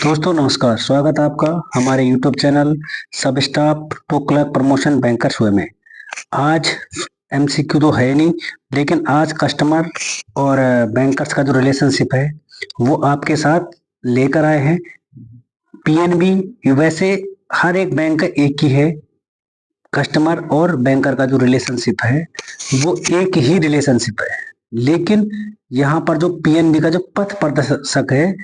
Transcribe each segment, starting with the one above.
दोस्तों नमस्कार, स्वागत है आपका हमारे YouTube चैनल सब staff to clerk promotion bankers way में। आज MCQ तो है नहीं, लेकिन आज कस्टमर और बैंकर्स का जो रिलेशनशिप है वो आपके साथ लेकर आए हैं। PNB वैसे हर एक बैंक का एक ही है, कस्टमर और बैंकर का जो रिलेशनशिप है वो एक ही रिलेशनशिप है, लेकिन यहाँ पर जो PNB का जो पथ प्रदर्शक है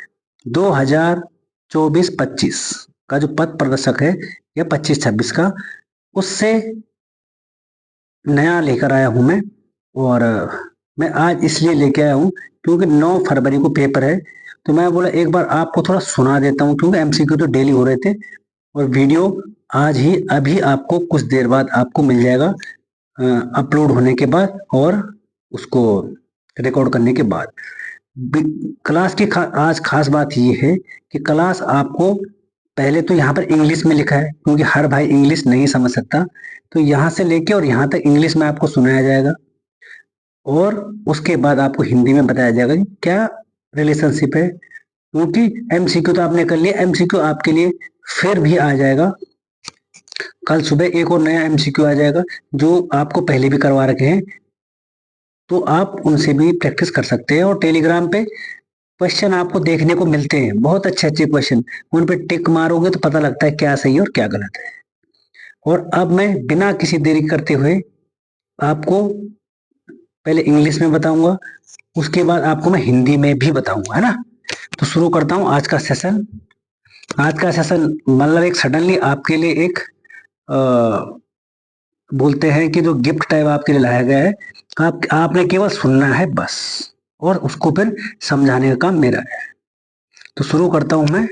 2024-25 का जो पथ प्रदर्शक है या 25-26 का, उससे नया लेकर आया हूं मैं। और मैं आज इसलिए लेके आया हूं क्योंकि 9 फरवरी को पेपर है, तो मैं बोला एक बार आपको थोड़ा सुना देता हूं, क्योंकि MCQ तो डेली हो रहे थे और वीडियो आज ही अभी आपको कुछ देर बाद आपको मिल जाएगा अपलोड होने के बाद और उसको रिकॉर्ड करने के बाद। क्लास की आज खास बात ये है कि क्लास आपको पहले तो यहाँ पर इंग्लिश में लिखा है, क्योंकि हर भाई इंग्लिश नहीं समझ सकता, तो यहाँ से लेके और यहाँ तक इंग्लिश में आपको सुनाया जाएगा और उसके बाद आपको हिंदी में बताया जाएगा कि क्या रिलेशनशिप है। क्योंकि MCQ तो आपने कर लिया, MCQ आपके लिए फिर भी आ जाएगा। कल सुबह एक और नया MCQ आ जाएगा जो आपको पहले भी करवा रखे हैं, तो आप उनसे भी प्रैक्टिस कर सकते हैं। और टेलीग्राम पे क्वेश्चन आपको देखने को मिलते हैं, बहुत अच्छे अच्छे क्वेश्चन, उन पे टिक मारोगे तो पता लगता है क्या सही है और क्या गलत है। और अब मैं बिना किसी देरी करते हुए आपको पहले इंग्लिश में बताऊंगा, उसके बाद आपको मैं हिंदी में भी बताऊंगा, है ना। तो शुरू करता हूं आज का सेशन। आज का सेशन मतलब एक सडनली आपके लिए एक बोलते हैं कि जो गिफ्ट टाइप आपके लिए लाया गया है, आपने केवल सुनना है बस, और उसको फिर समझाने का काम मेरा है। तो शुरू करता हूं मैं।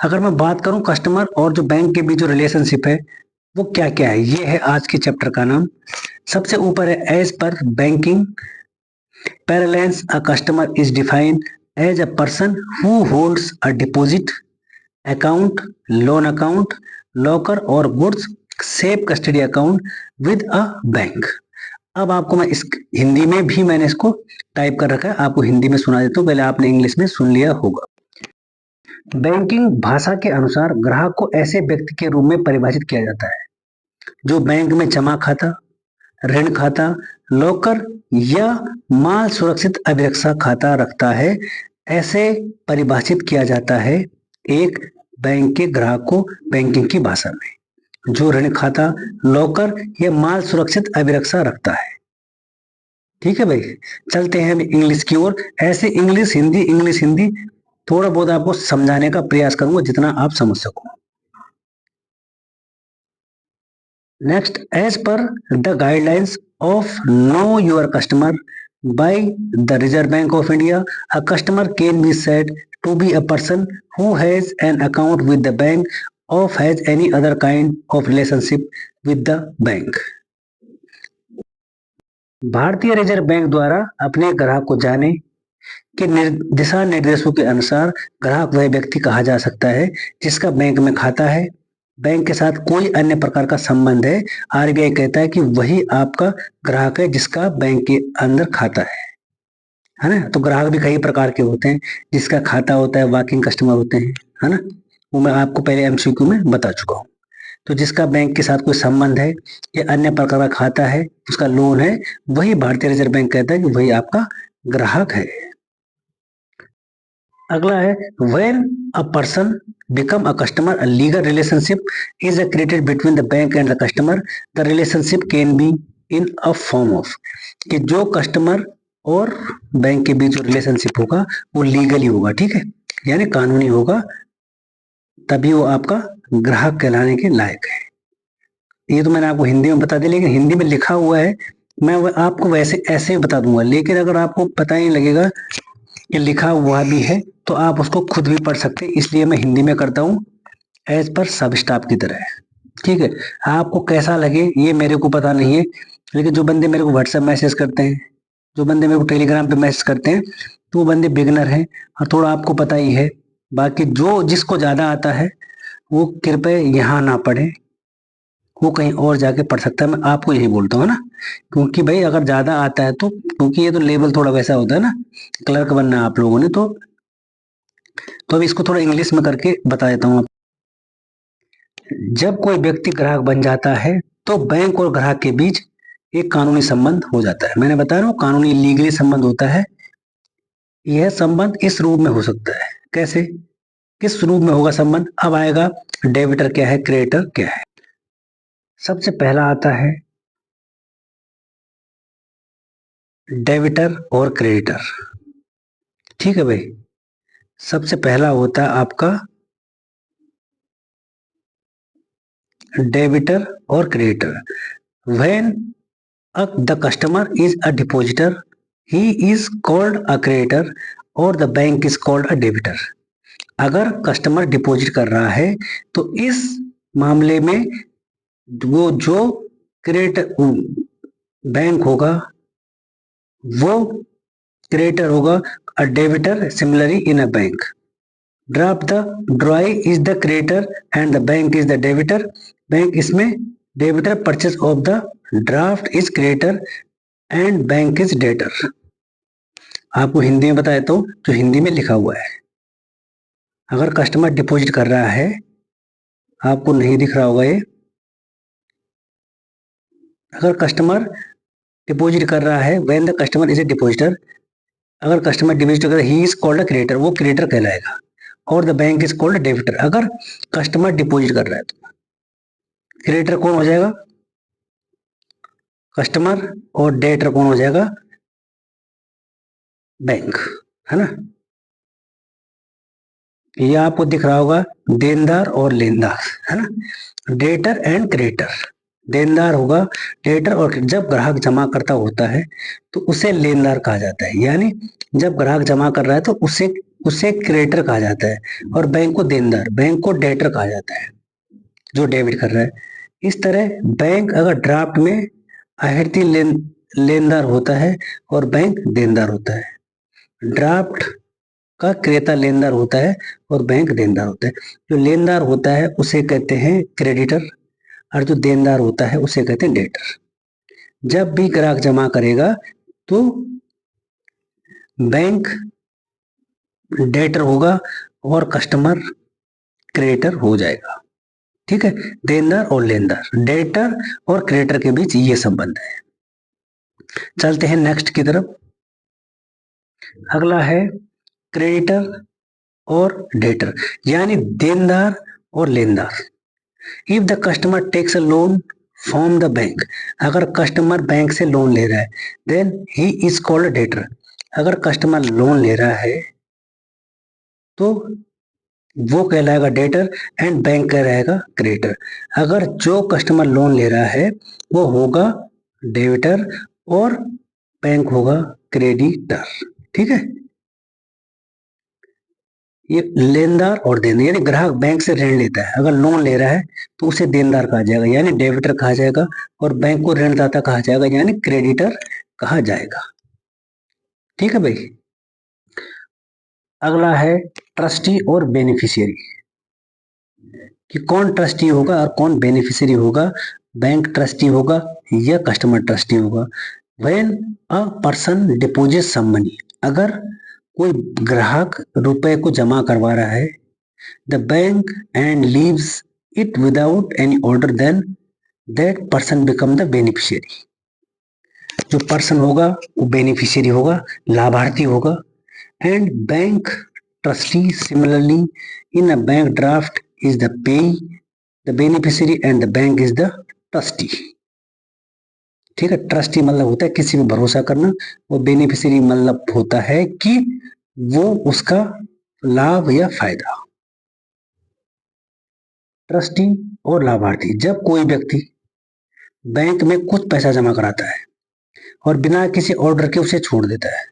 अगर मैं बात करूं कस्टमर और जो बैंक के बीच जो रिलेशनशिप है वो क्या क्या है, ये है आज के चैप्टर का नाम। सबसे ऊपर है as per banking parlance a customer is defined as a person who holds a deposit account, loan account, locker और goods safe custody account with a bank. अब आपको मैं इस हिंदी में भी मैंने इसको टाइप कर रखा है, आपको हिंदी में सुना देता हूँ, पहले आपने इंग्लिश में सुन लिया होगा। बैंकिंग भाषा के अनुसार ग्राहक को ऐसे व्यक्ति के रूप में परिभाषित किया जाता है जो बैंक में जमा खाता, ऋण खाता, लॉकर या माल सुरक्षित अभिरक्षा खाता रखता है। ऐसे परिभाषित किया जाता है एक बैंक के ग्राहक को बैंकिंग की भाषा में जो ऋण खाता, लॉकर या माल सुरक्षित अभिरक्षा रखता है। ठीक है भाई, चलते हैं इंग्लिश की ओर। ऐसे इंग्लिश हिंदी थोड़ा बहुत आपको समझाने का प्रयास करूंगा जितना आप समझ सको। Next, as per the guidelines of know your customer by the Reserve Bank of India, a customer can be said to be a person who has an account with the bank और has any other kind of relationship with the bank. भारतीय Reserve Bank द्वारा अपने ग्राहक को जाने के दिशा निर्देशों के अनुसार ग्राहक वह व्यक्ति कहा जा सकता है जिसका बैंक में खाता है, बैंक के साथ कोई अन्य प्रकार का संबंध है। RBI कहता है कि वही आपका ग्राहक है जिसका बैंक के अंदर खाता है ना। तो ग्राहक भी कई प्रकार के होते हैं, जिसका खाता होता है, वॉकिंग कस्टमर होते हैं, है ना। वो मैं आपको पहले MCQ में बता चुका हूँ। तो जिसका बैंक के साथ कोई संबंध है या अन्य प्रकार का खाता है, उसका लोन है, वही भारतीय रिजर्व बैंक कहता है कि वही आपका ग्राहक है। अगला है when a person become a customer, a legal relationship is created between the bank and the customer. The relationship can be in a form of, कि जो कस्टमर और बैंक के बीच जो रिलेशनशिप होगा वो लीगली होगा, ठीक है, यानी कानूनी होगा, तभी वो आपका ग्राहक कहलाने के लायक है। ये तो मैंने आपको हिंदी में बता दिया, लेकिन हिंदी में लिखा हुआ है, मैं आपको वैसे ऐसे बता दूंगा, लेकिन अगर आपको पता ही लगेगा कि लिखा हुआ भी है तो आप उसको खुद भी पढ़ सकते हैं, इसलिए मैं हिंदी में करता हूँ एज पर सब स्टाफ की तरह। ठीक है, आपको कैसा लगे ये मेरे को पता नहीं है, लेकिन जो बंदे मेरे को व्हाट्सएप मैसेज करते हैं, जो बंदे मेरे को टेलीग्राम पे मैसेज करते हैं, तो वो बंदे बिगनर हैं और थोड़ा आपको पता ही है। बाकी जो जिसको ज्यादा आता है वो कृपया यहाँ ना पढ़े, वो कहीं और जाके पढ़ सकता है, मैं आपको यही बोलता हूँ ना। क्योंकि भाई अगर ज्यादा आता है तो, क्योंकि ये तो लेवल थोड़ा वैसा होता है ना, क्लर्क बनना आप लोगों ने, तो तो अब इसको थोड़ा इंग्लिश में करके बता देता हूँ। जब कोई व्यक्ति ग्राहक बन जाता है तो बैंक और ग्राहक के बीच एक कानूनी संबंध हो जाता है। मैंने बताया ना, कानूनी लीगली संबंध होता है। यह संबंध इस रूप में हो सकता है। कैसे, किस रूप में होगा संबंध? अब आएगा डेबिटर क्या है, क्रेडिटर क्या है। सबसे पहला आता है डेबिटर और क्रेडिटर। ठीक है भाई, सबसे पहला होता है आपका डेबिटर और creditor. When the customer is a depositor, he is called a creditor और the bank is called a debitor। अगर कस्टमर डिपॉजिट कर रहा है तो इस मामले में वो जो क्रेडिटर बैंक होगा वो क्रेडिटर होगा। A debtor similarly in a bank. Draft the drawee is the creditor and the bank is the debtor. Bank इसमें debtor, purchase of the draft is creditor and bank is debtor. आपको हिंदी में बताया तो जो हिंदी में लिखा हुआ है, अगर कस्टमर डिपॉजिट कर रहा है, आपको नहीं दिख रहा होगा ये, अगर कस्टमर डिपॉजिट कर रहा है, when the customer is a depositor, अगर कस्टमर डिपॉजिट कर रहा है, ही इज कॉल्ड अ क्रेडिटर, वो क्रेडिटर कहलाएगा। और the bank is called debtor. अगर कस्टमर डिपॉजिट कर रहा है तो क्रेडिटर कौन हो जाएगा? कस्टमर। और डेबिटर कौन हो जाएगा? बैंक, है ना। ये आपको दिख रहा होगा देनदार और लेनदार, है ना। Debtor and creditor. देनदार होगा डेटर, और जब ग्राहक जमा करता होता है तो उसे लेनदार कहा जाता है। यानी जब ग्राहक जमा कर रहा है तो उसे उसे क्रेडिटर कहा जाता है, और बैंक को देनदार, बैंक को डेटर कहा जाता है जो डेबिट कर रहा है। इस तरह बैंक अगर ड्राफ्ट में आहर्ती लेनदार होता है और बैंक देनदार होता है। ड्राफ्ट का क्रेता लेनदार होता है और बैंक देनदार होता है। जो लेनदार होता है उसे कहते हैं क्रेडिटर, और जो देनदार होता है उसे कहते हैं डेटर। जब भी ग्राहक जमा करेगा तो बैंक डेटर होगा और कस्टमर क्रेडिटर हो जाएगा। ठीक है, देनदार और लेनदार, डेटर और क्रेडिटर के बीच ये संबंध है। चलते हैं नेक्स्ट की तरफ। अगला है क्रेडिटर और डेटर, यानी देनदार और लेनदार। If the customer takes a loan from the bank, अगर कस्टमर बैंक से लोन ले रहा है, then he is called debtor. अगर कस्टमर लोन ले रहा है तो वो कहलाएगा डेटर एंड बैंक कहलाएगा क्रेडिटर। अगर जो कस्टमर लोन ले रहा है वो होगा डेबिटर और बैंक होगा क्रेडिटर। ठीक है, ये लेनदार और देनदार, यानी ग्राहक बैंक से ऋण लेता है, अगर लोन ले रहा है तो उसे देनदार कहा जाएगा यानी डेबिटर कहा जाएगा, और बैंक को ऋणदाता कहा जाएगा यानी क्रेडिटर कहा जाएगा। ठीक है भाई। अगला है ट्रस्टी और बेनिफिशियरी, कि कौन ट्रस्टी होगा और कौन बेनिफिशियरी होगा, बैंक ट्रस्टी होगा या कस्टमर ट्रस्टी होगा। When a person deposit some money, अगर कोई ग्राहक रुपए को जमा करवा रहा है, the bank and leaves it without any order, then that person become the beneficiary। जो पर्सन होगा वो बेनिफिशियरी होगा, लाभार्थी होगा। And bank trustee similarly in a bank draft is the payee, the beneficiary and the bank is the trustee. ठीक है, trustee मतलब होता है किसी पे भरोसा करना, और बेनिफिशियरी मतलब होता है कि वो उसका लाभ या फायदा। ट्रस्टी और लाभार्थी, जब कोई व्यक्ति बैंक में कुछ पैसा जमा कराता है और बिना किसी ऑर्डर के उसे छोड़ देता है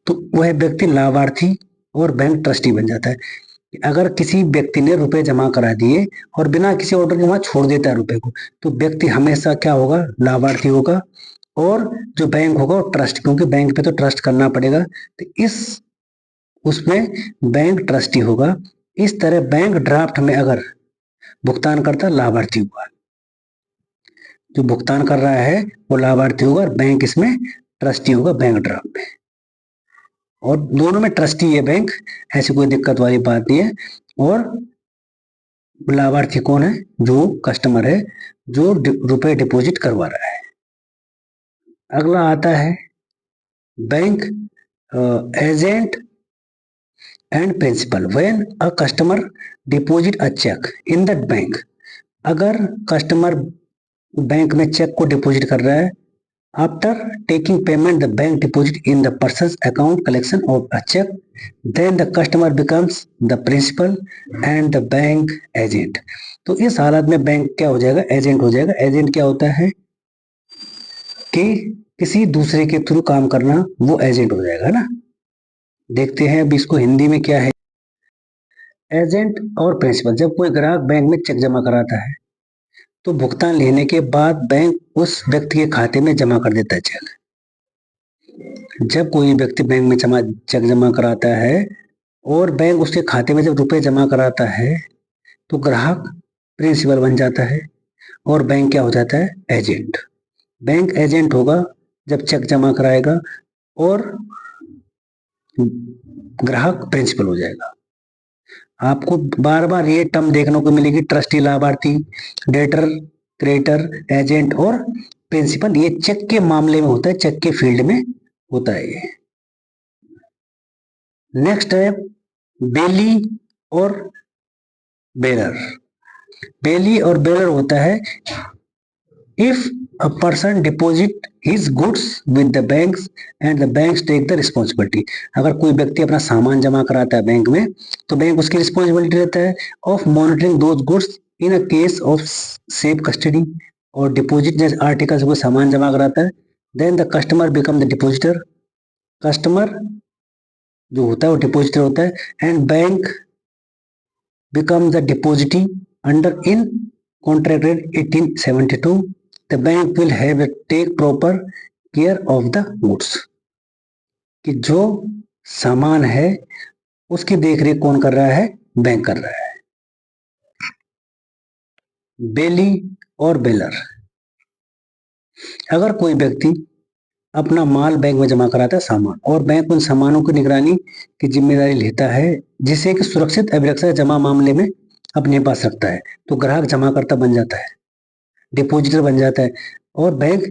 तो वह व्यक्ति लाभार्थी और बैंक ट्रस्टी बन जाता है। अगर किसी व्यक्ति ने रुपए जमा करा दिए और बिना किसी ऑर्डर के वहां छोड़ देता है रुपए को, तो व्यक्ति हमेशा क्या होगा? लाभार्थी होगा। और जो बैंक होगा वो ट्रस्ट, क्योंकि बैंक पे तो ट्रस्ट करना पड़ेगा, तो इस उसमें बैंक ट्रस्टी होगा। इस तरह बैंक ड्राफ्ट में अगर भुगतान करता लाभार्थी हुआ, जो भुगतान कर रहा है वो लाभार्थी होगा, और बैंक इसमें ट्रस्टी होगा बैंक ड्राफ्ट में। और दोनों में ट्रस्टी है बैंक, ऐसी कोई दिक्कत वाली बात नहीं है। और लाभार्थी कौन है? जो कस्टमर है, जो रुपए डिपॉजिट करवा रहा है। अगला आता है bank agent and principal. When a customer deposit a cheque in that bank, अगर कस्टमर बैंक में चेक को डिपॉजिट कर रहा है, after taking payment the bank deposit in the person's account collection of a cheque, then the customer becomes the principal and the bank agent. तो इस हालत में बैंक क्या हो जाएगा? एजेंट हो जाएगा। एजेंट क्या होता है कि किसी दूसरे के थ्रू काम करना, वो एजेंट हो जाएगा ना। देखते हैं अब इसको हिंदी में क्या है। एजेंट और प्रिंसिपल, जब कोई ग्राहक बैंक में चेक जमा कराता है तो भुगतान लेने के बाद बैंक उस व्यक्ति के खाते में जमा कर देता है चेक। जब कोई व्यक्ति बैंक में चेक जमा कराता है और बैंक उसके खाते में जब रुपए जमा कराता है तो ग्राहक प्रिंसिपल बन जाता है और बैंक क्या हो जाता है? एजेंट। बैंक एजेंट होगा जब चेक जमा कराएगा और ग्राहक प्रिंसिपल हो जाएगा। आपको बार बार ये टर्म देखने को मिलेगी, ट्रस्टी, लाभार्थी, डेटर, क्रेडिटर, एजेंट और प्रिंसिपल। ये चेक के मामले में होता है, चेक के फील्ड में होता है ये। नेक्स्ट है बेली और बेरर। बेली और बेरर होता है if a person deposit his goods with the banks and the banks take the responsibility। अगर कोई व्यक्ति अपना सामान जमा कराता है बैंक में तो बैंक उसकी रिस्पॉन्सिबिलिटी रहता है of monitoring those goods in a case of safe custody और डिपॉजिट। जैसे आर्टिकल से कोई सामान जमा कराता है, then the customer become the depositor. Customer जो होता है वो डिपॉजिटर होता है and bank become the depositee under in contract 1872। the bank will have to take proper care of the goods। कि जो सामान है उसकी देखरेख कौन कर रहा है? बैंक कर रहा है। बेली और बेलर, अगर कोई व्यक्ति अपना माल बैंक में जमा कराता है, सामान, और बैंक उन सामानों की निगरानी की जिम्मेदारी लेता है जिसे कि सुरक्षित अभिरक्षा जमा मामले में अपने पास रखता है, तो ग्राहक जमाकर्ता बन जाता है, डिपॉजिटर बन जाता है और बैंक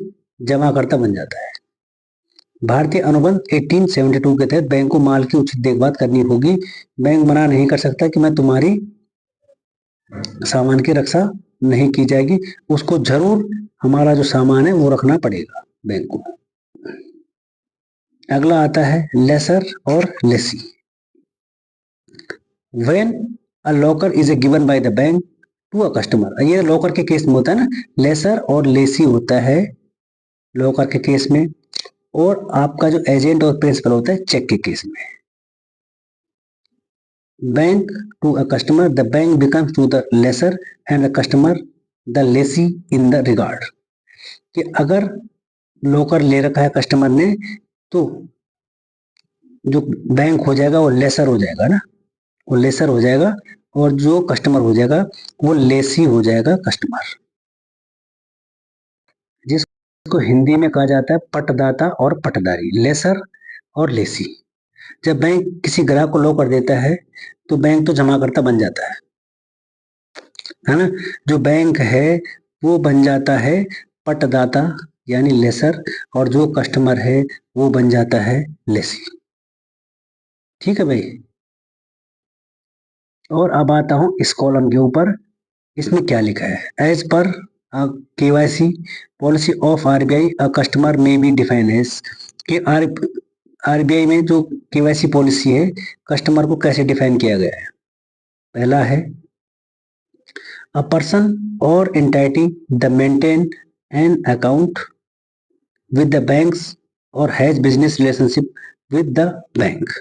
जमाकर्ता बन जाता है। भारतीय अनुबंध 1872 के तहत बैंक को माल की उचित देखभाल करनी होगी। बैंक मना नहीं कर सकता कि मैं तुम्हारी सामान की रक्षा नहीं की जाएगी, उसको जरूर हमारा जो सामान है वो रखना पड़ेगा बैंक को। अगला आता है लेसर और lessee. When a locker is a given by the bank to a customer, ये लॉकर के केस में होता है ना, लेसर और लेसी होता है लॉकर के केस में, और आपका जो एजेंट और प्रिंसिपल होता है चेक के केस में। Bank to a customer, the bank becomes to the lessor and the customer the lessee in the regard. कि अगर लॉकर ले रखा है कस्टमर ने तो जो बैंक हो जाएगा वो लेसर हो जाएगा ना, वो लेसर हो जाएगा, और जो कस्टमर हो जाएगा वो लेसी हो जाएगा कस्टमर, जिसको हिंदी में कहा जाता है पटदाता और पटदारी, लेसर और लेसी। जब बैंक किसी ग्राहक को लॉक कर देता है तो बैंक तो जमाकर्ता बन जाता है ना। जो बैंक है वो बन जाता है पटदाता यानी लेसर, और जो कस्टमर है वो बन जाता है लेसी। ठीक है भाई। और अब आता हूं इस कॉलम के ऊपर, इसमें क्या लिखा है। As per KYC policy of RBI a customer may be define as, कि आरबीआई में जो केवाईसी पॉलिसी है कस्टमर को कैसे डिफाइन किया गया है। पहला है अ पर्सन और entity the maintain an account with the banks or has business relationship with the bank।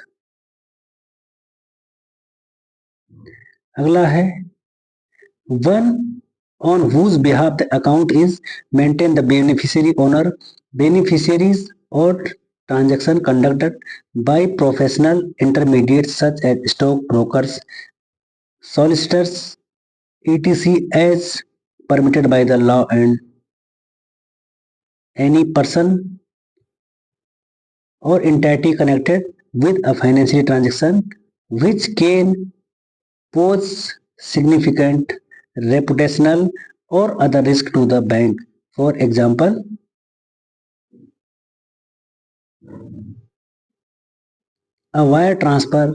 अगला है one on whose behalf the account is maintained, the beneficiary owner, beneficiaries or transaction conducted by professional intermediates such as stock brokers, solicitors, etc. as permitted by the law, and any person or entity connected with a financial transaction which can pose significant reputational or other risk to the bank. For example, a wire transfer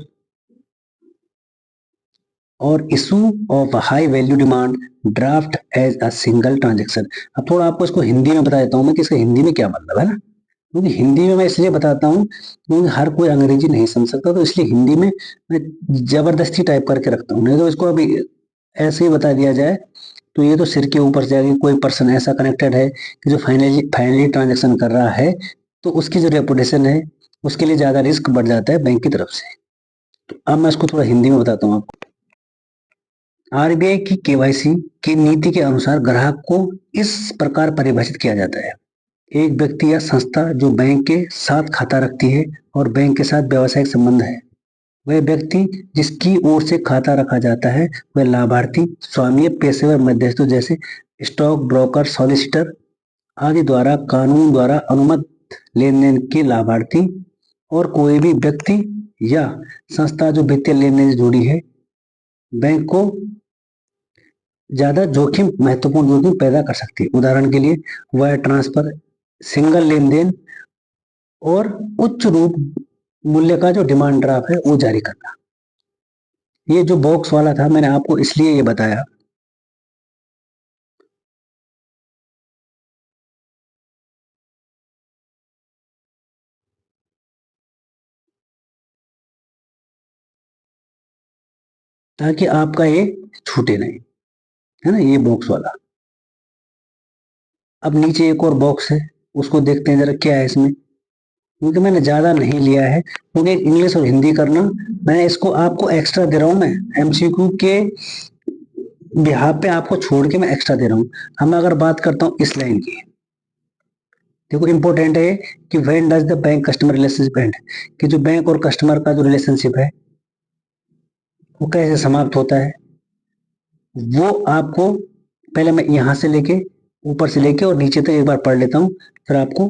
और issue of high value demand draft as a single transaction. अब थोड़ा आपको इसको हिंदी में बता देता हूँ मैं कि इसका हिंदी में क्या मतलब है ना, क्योंकि हिंदी में मैं इसलिए बताता हूँ क्योंकि हर कोई अंग्रेजी नहीं समझ सकता, तो इसलिए हिंदी में मैं जबरदस्ती टाइप करके रखता हूँ, नहीं तो इसको अभी ऐसे ही बता दिया जाए तो ये तो सिर के ऊपर से जाएगी। कोई पर्सन ऐसा कनेक्टेड है कि जो फाइनली फाइनली ट्रांजेक्शन कर रहा है तो उसकी जो रेपुटेशन है उसके लिए ज्यादा रिस्क बढ़ जाता है बैंक की तरफ से। तो अब मैं इसको थोड़ा हिंदी में बताता हूँ आपको। आरबीआई की केवाईसी की नीति के अनुसार ग्राहक को इस प्रकार परिभाषित किया जाता है। एक व्यक्ति या संस्था जो बैंक के साथ खाता रखती है और बैंक के साथ व्यावसायिक संबंध है। वह व्यक्ति जिसकी ओर से खाता रखा जाता है वह लाभार्थी, स्वामी, पेशेवर मध्यस्थों जैसे स्टॉक ब्रोकर, सॉलिसिटर आदि द्वारा कानून द्वारा अनुमत लेन देन के लाभार्थी और कोई भी व्यक्ति या संस्था जो वित्तीय लेन देन से जुड़ी है बैंक को ज्यादा जोखिम, महत्वपूर्ण जोखिम पैदा कर सकती है। उदाहरण के लिए वायर ट्रांसफर, सिंगल लेन देन और उच्च रूप मूल्य का जो डिमांड ड्राफ्ट है वो जारी करना। ये जो बॉक्स वाला था मैंने आपको इसलिए ये बताया ताकि आपका ये छूटे नहीं, है ना, ये बॉक्स वाला। अब नीचे एक और बॉक्स है, उसको देखते हैं जरा क्या है इसमें, क्योंकि मैंने ज्यादा नहीं लिया है क्योंकि इंग्लिश और हिंदी करना मैं इसको आपको एक्स्ट्रा दे रहा हूं। मैं एमसीक्यू के बिहाफ पे आपको छोड़ के मैं एक्स्ट्रा दे रहा हूं। अब मैं अगर बात करता हूं इस लाइन की, देखो इंपॉर्टेंट है कि when does the bank customer relationship and, कि जो बैंक और कस्टमर का जो रिलेशनशिप है वो कैसे समाप्त होता है। वो आपको पहले मैं यहां से लेके ऊपर से लेके और नीचे तक एक बार पढ़ लेता हूँ, फिर आपको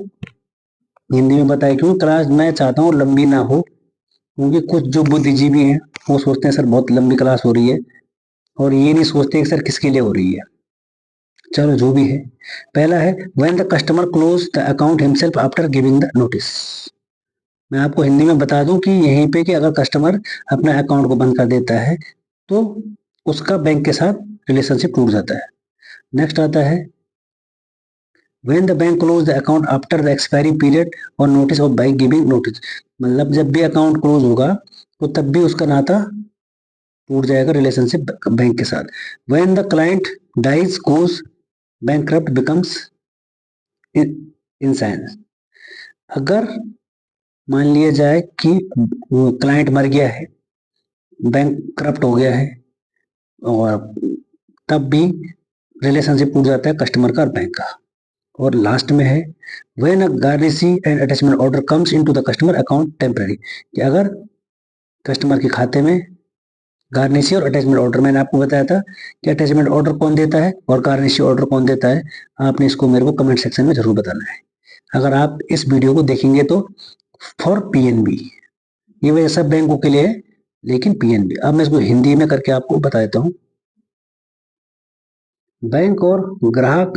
हिंदी में बताया। क्योंकि क्लास मैं चाहता हूँ लंबी ना हो, क्योंकि कुछ जो बुद्धिजीवी हैं वो सोचते हैं सर बहुत लंबी क्लास हो रही है, और ये नहीं सोचते कि सर किसके लिए हो रही है। चलो जो भी है, पहला है when the customer close the account himself after giving the notice. मैं आपको हिंदी में बता दूं कि यहीं पे कि अगर कस्टमर अपना अकाउंट को बंद कर देता है तो उसका बैंक के साथ रिलेशनशिप टूट जाता है। नेक्स्ट आता है when the bank close the account after the expiry period और notice of by giving notice. मतलब जब भी अकाउंट क्लोज होगा तो तब भी उसका नाता टूट जाएगा रिलेशनशिप बैंक के साथ। When the client dies, goes bankrupt, becomes insane. अगर मान लिया जाए कि क्लाइंट मर गया है, बैंक करप्ट हो गया है, और तब भी रिलेशनशिप टूट जाता है कस्टमर का और बैंक का। और लास्ट में है when a guarantee and attachment order comes into the customer account temporary, कि अगर कस्टमर के खाते में गारंटी और अटैचमेंट ऑर्डर, मैंने आपको बताया था कि अटैचमेंट ऑर्डर कौन देता है और गारंटी ऑर्डर कौन देता है। आपने इसको मेरे को कमेंट सेक्शन में जरूर बताना है अगर आप इस वीडियो को देखेंगे तो। फॉर पीएनबी, ये वैसे सब बैंकों के लिए है लेकिन पीएनबी। अब मैं इसको हिंदी में करके आपको बता देता हूँ। बैंक और ग्राहक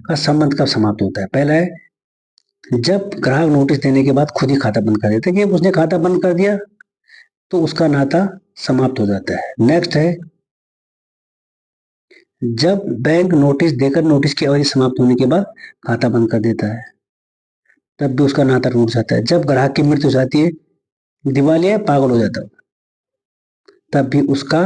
का संबंध कब समाप्त होता है। पहला है जब ग्राहक नोटिस देने के बाद खुद ही खाता बंद कर देता है, कि उसने खाता बंद कर दिया तो उसका नाता समाप्त हो जाता है। नेक्स्ट है जब बैंक नोटिस देकर नोटिस की अवधि समाप्त होने के बाद खाता बंद कर देता है, तब भी उसका नाता टूट जाता है। जब ग्राहक की मृत्यु हो जाती है, दिवालिया पागल हो जाता है, तब भी उसका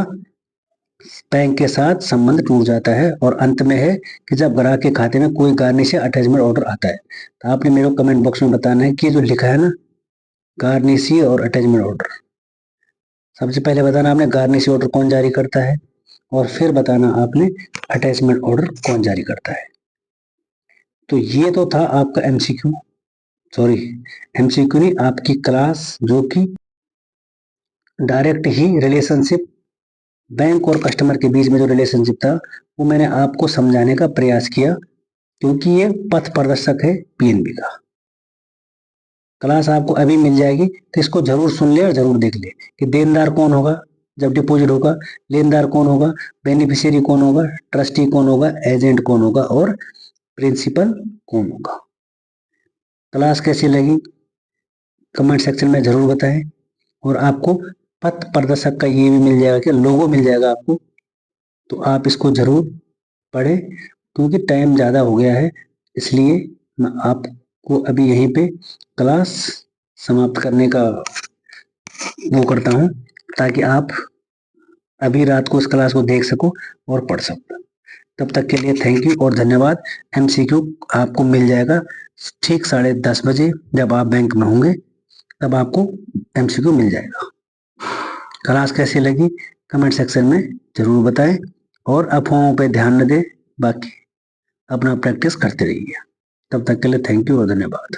बैंक के साथ संबंध टूट जाता है। और अंत में है कि जब ग्राहक के खाते में कोई गारंटी या अटैचमेंट ऑर्डर आता है। तो आपने मेरे को कमेंट बॉक्स में बताना है कि जो लिखा है ना गारंटी और अटैचमेंट ऑर्डर, सबसे पहले बताना आपने गारंटी ऑर्डर कौन जारी करता है और फिर बताना आपने अटैचमेंट ऑर्डर कौन जारी करता है। तो ये तो था आपका एमसीक्यू, सॉरी एमसीक्यू नहीं, आपकी क्लास जो कि डायरेक्ट ही रिलेशनशिप बैंक और कस्टमर के बीच में जो रिलेशनशिप था वो मैंने आपको समझाने का प्रयास किया, क्योंकि ये पथ प्रदर्शक है पीएनबी का। क्लास आपको अभी मिल जाएगी, तो इसको जरूर सुन ले और जरूर देख ले कि देनदार कौन होगा जब डिपॉजिट होगा, लेनदार कौन होगा, बेनिफिशियरी कौन होगा, ट्रस्टी कौन होगा, एजेंट कौन होगा और प्रिंसिपल कौन होगा। क्लास कैसी लगी कमेंट सेक्शन में जरूर बताएं। और आपको पथ प्रदर्शक का ये भी मिल जाएगा कि लोगो मिल जाएगा आपको, तो आप इसको जरूर पढ़ें क्योंकि टाइम ज़्यादा हो गया है, इसलिए मैं आपको अभी यहीं पे क्लास समाप्त करने का वो करता हूँ ताकि आप अभी रात को इस क्लास को देख सको और पढ़ सको। तब तक के लिए थैंक यू और धन्यवाद। एमसीक्यू आपको मिल जाएगा ठीक 10:30 बजे, जब आप बैंक में होंगे तब आपको एमसीक्यू मिल जाएगा। क्लास कैसी लगी कमेंट सेक्शन में जरूर बताएं और अफवाहों पे ध्यान न दें, बाकी अपना प्रैक्टिस करते रहिए। तब तक के लिए थैंक यू और धन्यवाद।